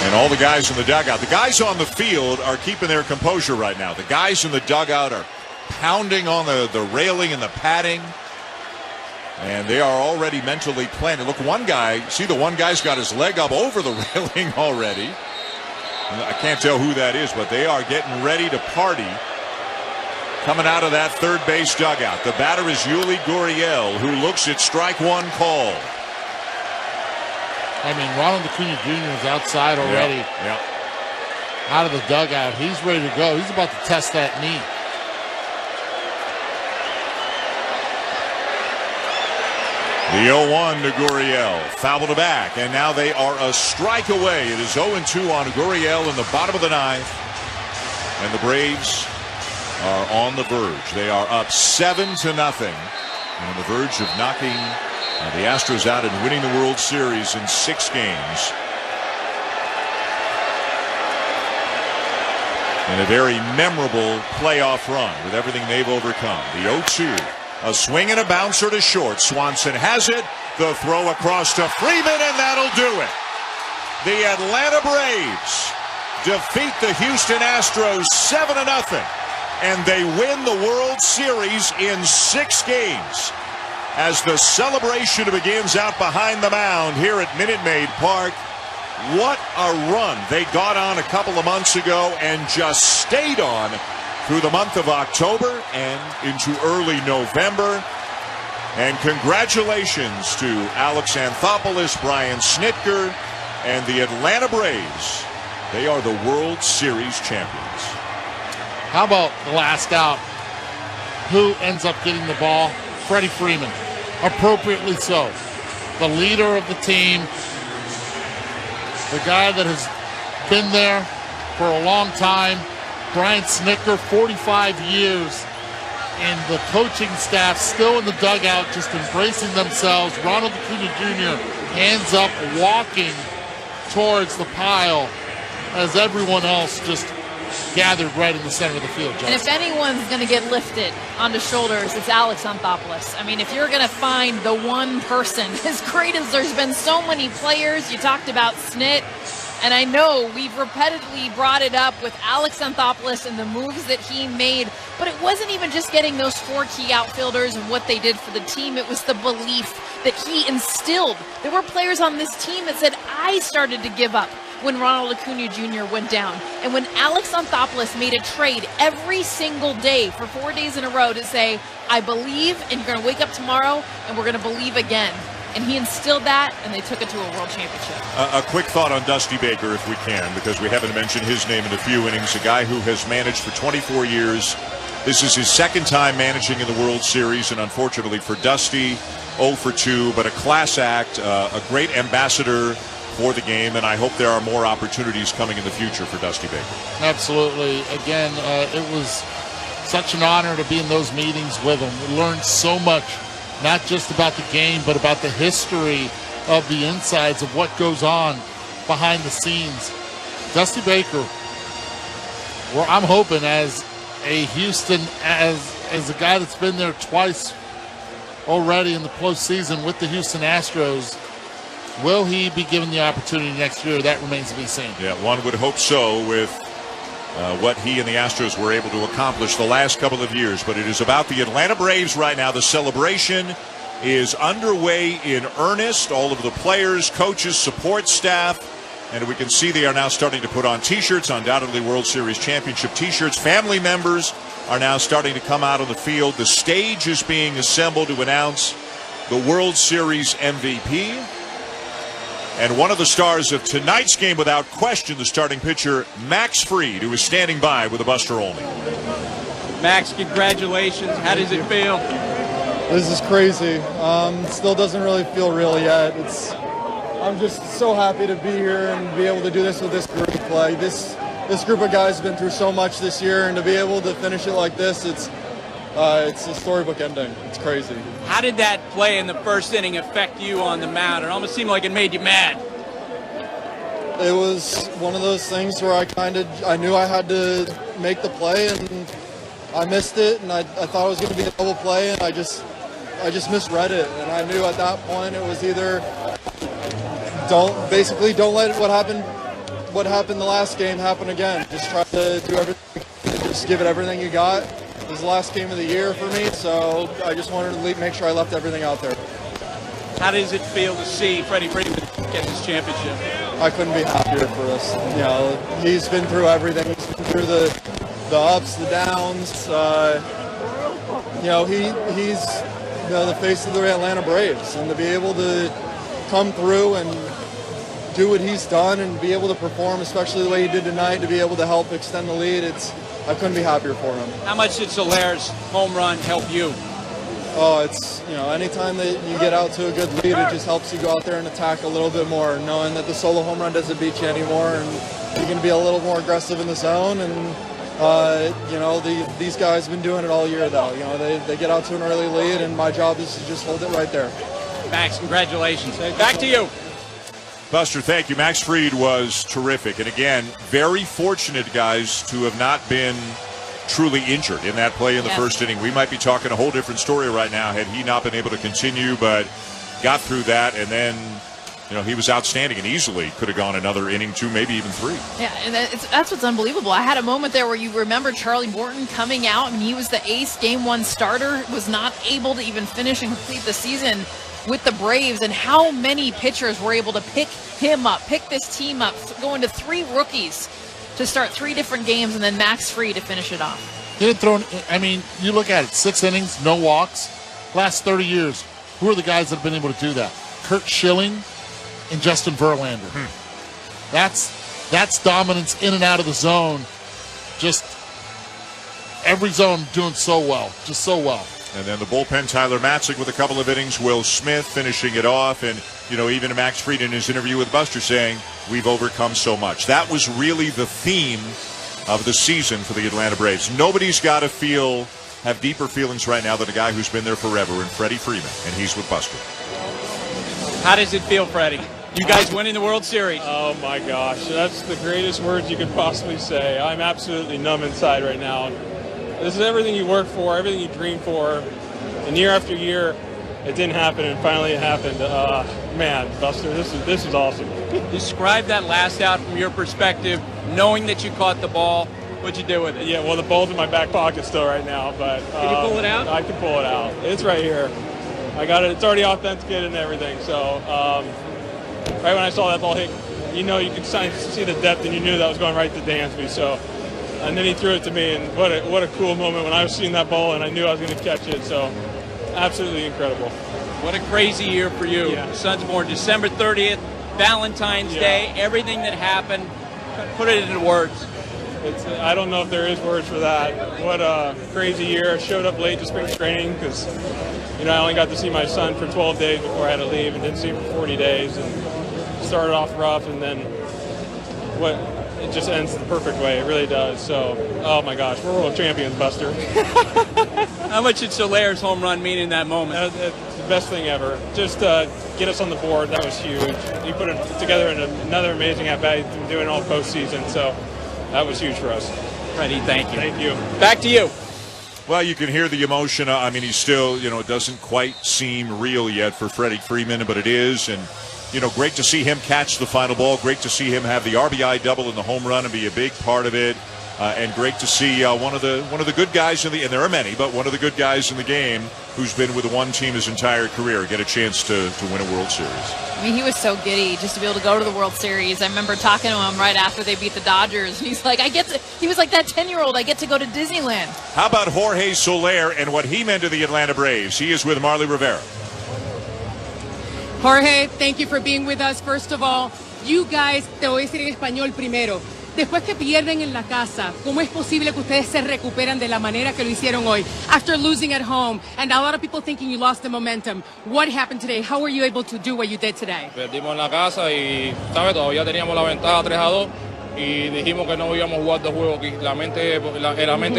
And all the guys in the dugout. The guys on the field are keeping their composure right now. The guys in the dugout are pounding on the railing and the padding. And they are already mentally planning. Look, one guy, see the one guy's got his leg up over the railing already. I can't tell who that is, but they are getting ready to party. Coming out of that third base dugout. The batter is Yuli Gurriel, who looks at strike one call. I mean, Ronald Acuna Jr. is outside already. Yeah. Out of the dugout. He's ready to go. He's about to test that knee. The 0-1 to Gurriel. Foul to back, and now they are a strike away. It is 0-2 on Gurriel in the bottom of the ninth. And the Braves are on the verge. They are up 7-0. And on the verge of knocking the Astros out and winning the World Series in 6 games. In a very memorable playoff run with everything they've overcome. The 0-2. A swing and a bouncer to short. Swanson has it. The throw across to Freeman, and that'll do it. The Atlanta Braves defeat the Houston Astros 7-0. And they win the World Series in 6 games. As the celebration begins out behind the mound here at Minute Maid Park. What a run they got on a couple of months ago and just stayed on through the month of October and into early November. And congratulations to Alex Anthopoulos, Brian Snitker, and the Atlanta Braves. They are the World Series champions. How about the last out? Who ends up getting the ball? Freddie Freeman. Appropriately so. The leader of the team. The guy that has been there for a long time. Brian Snitker, 45 years. And the coaching staff still in the dugout, just embracing themselves. Ronald Acuna Jr. hands up, walking towards the pile as everyone else just gathered right in the center of the field. And if anyone's going to get lifted onto shoulders, it's Alex Anthopoulos. I mean, if you're going to find the one person, as great as there's been so many players, you talked about Snit, and I know we've repetitively brought it up with Alex Anthopoulos and the moves that he made, but it wasn't even just getting those 4 key outfielders and what they did for the team. It was the belief that he instilled. There were players on this team that said, I started to give up when Ronald Acuna Jr. went down. And when Alex Anthopoulos made a trade every single day for 4 days in a row to say, I believe, and you're going to wake up tomorrow, and we're going to believe again. And he instilled that, and they took it to a world championship. A quick thought on Dusty Baker, if we can, because we haven't mentioned his name in a few innings. A guy who has managed for 24 years. This is his second time managing in the World Series, and unfortunately for Dusty, 0 for 2, but a class act, a great ambassador for the game, and I hope there are more opportunities coming in the future for Dusty Baker. Absolutely. Again, it was such an honor to be in those meetings with him. We learned so much, not just about the game, but about the history of the insides of what goes on behind the scenes. Dusty Baker, well, I'm hoping as a Houston, as a guy that's been there twice already in the postseason with the Houston Astros, will he be given the opportunity next year? That remains to be seen. Yeah, one would hope so with what he and the Astros were able to accomplish the last couple of years. But it is about the Atlanta Braves right now. The celebration is underway in earnest. All of the players, coaches, support staff, and we can see they are now starting to put on T-shirts, undoubtedly World Series Championship T-shirts. Family members are now starting to come out on the field. The stage is being assembled to announce the World Series MVP. And one of the stars of tonight's game, without question, the starting pitcher, Max Fried, who is standing by with a Buster Olney. Max, congratulations. How does it feel? This is crazy. Still doesn't really feel real yet. I'm just so happy to be here and be able to do this with this group. Like this group of guys have been through so much this year, and to be able to finish it like this, it's a storybook ending. It's crazy. How did that play in the first inning affect you on the mound? It almost seemed like it made you mad. It was one of those things where I knew I had to make the play, and I missed it, and I thought it was going to be a double play, and I just misread it, and I knew at that point it was either don't let what happened what happened the last game happen again. Just try to do everything, just give it everything you got. It was the last game of the year for me, so I just wanted to make sure I left everything out there. How does it feel to see Freddie Freeman get this championship? I couldn't be happier for us. You know, he's been through everything. He's been through the ups, the downs. You know, he's the face of the Atlanta Braves, and to be able to come through and do what he's done and be able to perform, especially the way he did tonight, to be able to help extend the lead, I couldn't be happier for him. How much did Soler's home run help you? Oh, it's, you know, anytime that you get out to a good lead, it just helps you go out there and attack a little bit more, knowing that the solo home run doesn't beat you anymore, and you can be a little more aggressive in the zone. And you know, these guys have been doing it all year, though. You know, they get out to an early lead, and my job is to just hold it right there. Max, congratulations. Back to you. Buster, thank you. Max Fried was terrific. And again, very fortunate, guys, to have not been truly injured in that play in the first inning. We might be talking a whole different story right now had he not been able to continue, but got through that, and then, you know, he was outstanding and easily could have gone another inning, 2, maybe even 3. Yeah, and that's what's unbelievable. I had a moment there where you remember Charlie Morton coming out. I mean, he was the ace, game 1 starter, was not able to even finish and complete the season with the Braves, and how many pitchers were able to pick him up, pick this team up, going to 3 rookies to start 3 different games, and then Max Fried to finish it off. He had thrown, I mean, you look at it, 6 innings, no walks. Last 30 years, who are the guys that have been able to do that? Kurt Schilling and Justin Verlander. That's dominance in and out of the zone. Just every zone doing so well, just so well. And then the bullpen, Tyler Matzek with a couple of innings, Will Smith finishing it off, and, you know, even Max Fried in his interview with Buster saying, we've overcome so much. That was really the theme of the season for the Atlanta Braves. Nobody's got to have deeper feelings right now than a guy who's been there forever, and Freddie Freeman, and he's with Buster. How does it feel, Freddie? You guys winning the World Series. Oh my gosh, that's the greatest words you could possibly say. I'm absolutely numb inside right now. This is everything you work for, everything you dream for, and year after year, it didn't happen, and finally it happened. Man, Buster, this is awesome. Describe that last out from your perspective, knowing that you caught the ball. What'd you do with it? Yeah, well, the ball's in my back pocket still right now, but can you pull it out? I can pull it out. It's right here. I got it. It's already authenticated and everything. So right when I saw that ball hit, you know, you could see the depth, and you knew that was going right to Dansby. So, and then he threw it to me, and what a cool moment when I was seeing that ball and I knew I was going to catch it. So, absolutely incredible. What a crazy year for you. Yeah. Your son's born December 30th, Valentine's Day, everything that happened. Put it into words. I don't know if there is words for that. What a crazy year. I showed up late to spring training because, you know, I only got to see my son for 12 days before I had to leave, and didn't see him for 40 days. And started off rough, and then it just ends the perfect way. It really does. So, oh my gosh, we're world champions, Buster. How much did Soler's home run mean in that moment? It's the best thing ever. Just get us on the board, that was huge. You put it together in another amazing at-bat you've been doing all postseason, so that was huge for us. Freddie, thank you. Thank you. Back to you. Well, you can hear the emotion. I mean, he's still, you know, it doesn't quite seem real yet for Freddie Freeman, but it is. And, you know, great to see him catch the final ball. Great to see him have the RBI double in the home run and be a big part of it. And great to see one of the good guys and there are many, but one of the good guys in the game who's been with one team his entire career get a chance to win a World Series. I mean, he was so giddy just to be able to go to the World Series. I remember talking to him right after they beat the Dodgers. He's like, he was like that 10-year-old, I get to go to Disneyland. How about Jorge Soler and what he meant to the Atlanta Braves? He is with Marley Rivera. Jorge, thank you for being with us. First of all, you guys, te voy a decir en español primero. Después que pierden en la casa, ¿cómo es posible que ustedes se recuperan de la manera que lo hicieron hoy? After losing at home, and a lot of people thinking you lost the momentum. What happened today? How were you able to do what you did today? Perdimos en la casa y, ¿sabes? Todavía teníamos la ventaja 3-2 y dijimos que no íbamos a jugar 2 juegos aquí. La mente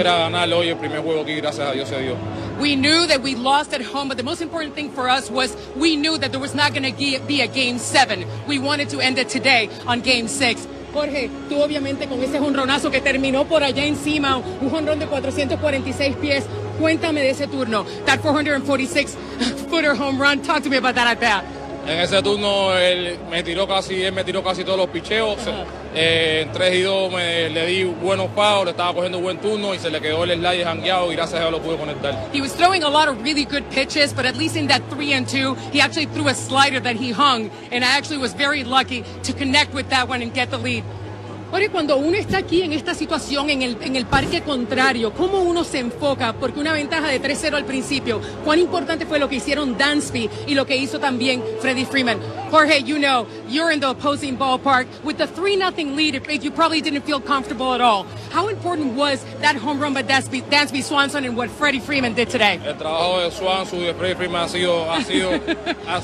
era ganar hoy el primer juego aquí, gracias a Dios se dio. We knew that we lost at home, but the most important thing for us was we knew that there was not going to be a Game 7. We wanted to end it today on Game 6. Jorge, tú obviamente con ese jonronazo que terminó por allá encima, un jonrón de 446 pies. Cuéntame de ese turno, that 446-footer home run. Talk to me about that at bat. En ese turno él me tiró casi todos los picheos. En 3 y 2 le di buenos pagos, le estaba cogiendo buen turno y se le quedó el slide jangueado y gracias a Dios lo pude conectar. He was throwing a lot of really good pitches, but at least in that 3 and 2, he actually threw a slider that he hung, and I actually was very lucky to connect with that one and get the lead. Jorge, cuando uno está aquí en esta situación, en el parque contrario, ¿cómo uno se enfoca? Porque una ventaja de 3-0 al principio, ¿cuán importante fue lo que hicieron Dansby y lo que hizo también Freddie Freeman? Jorge, you know, you're in the opposing ballpark. With the 3-0 lead, you probably didn't feel comfortable at all. How important was that home run by Dansby Swanson and what Freddie Freeman did today? El trabajo de Swanson y de Freddie Freeman ha sido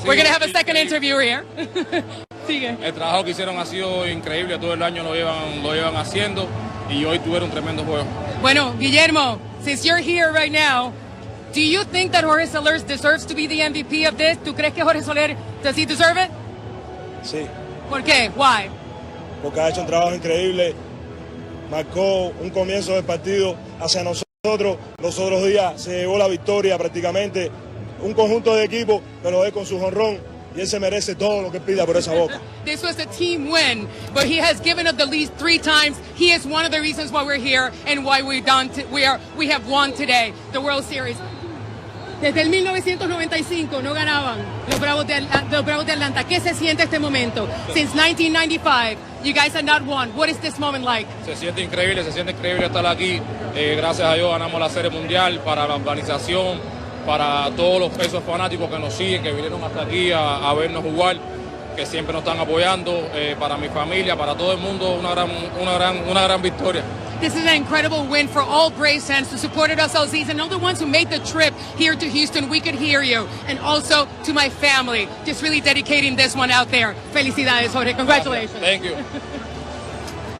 We're going to have a second interview here. El trabajo que hicieron ha sido increíble, todo el año lo llevan haciendo y hoy tuvieron un tremendo juego. Bueno, Guillermo, since you're here right now, do you think that Jorge Soler deserves to be the MVP of this? ¿Tú crees que Jorge Soler, does he deserve it? Sí. ¿Por qué? Why? Porque ha hecho un trabajo increíble, marcó un comienzo del partido hacia nosotros, los otros días se llevó la victoria prácticamente, un conjunto de equipo que lo ve con su jonrón. Y él se merece todo lo que pida por esa boca. This was a team win, but he has given up the lead 3 times. He is one of the reasons why we're here and why we have won today the World Series. Desde el 1995 no ganaban los Bravos de Atlanta. ¿Qué se siente este momento? Since 1995, you guys have not won. What is this moment like? Se siente increíble estar aquí. Gracias a Dios ganamos la Serie Mundial para la organización, para todos esos fanáticos que nos siguen, que vinieron hasta aquí a vernos jugar, que siempre nos están apoyando, para mi familia, para todo el mundo, una gran victoria. This is an incredible win for all Braves fans who supported us all season, all the ones who made the trip here to Houston. We could hear you. And also to my family, just really dedicating this one out there. Felicidades, Jorge. Congratulations. Thank you.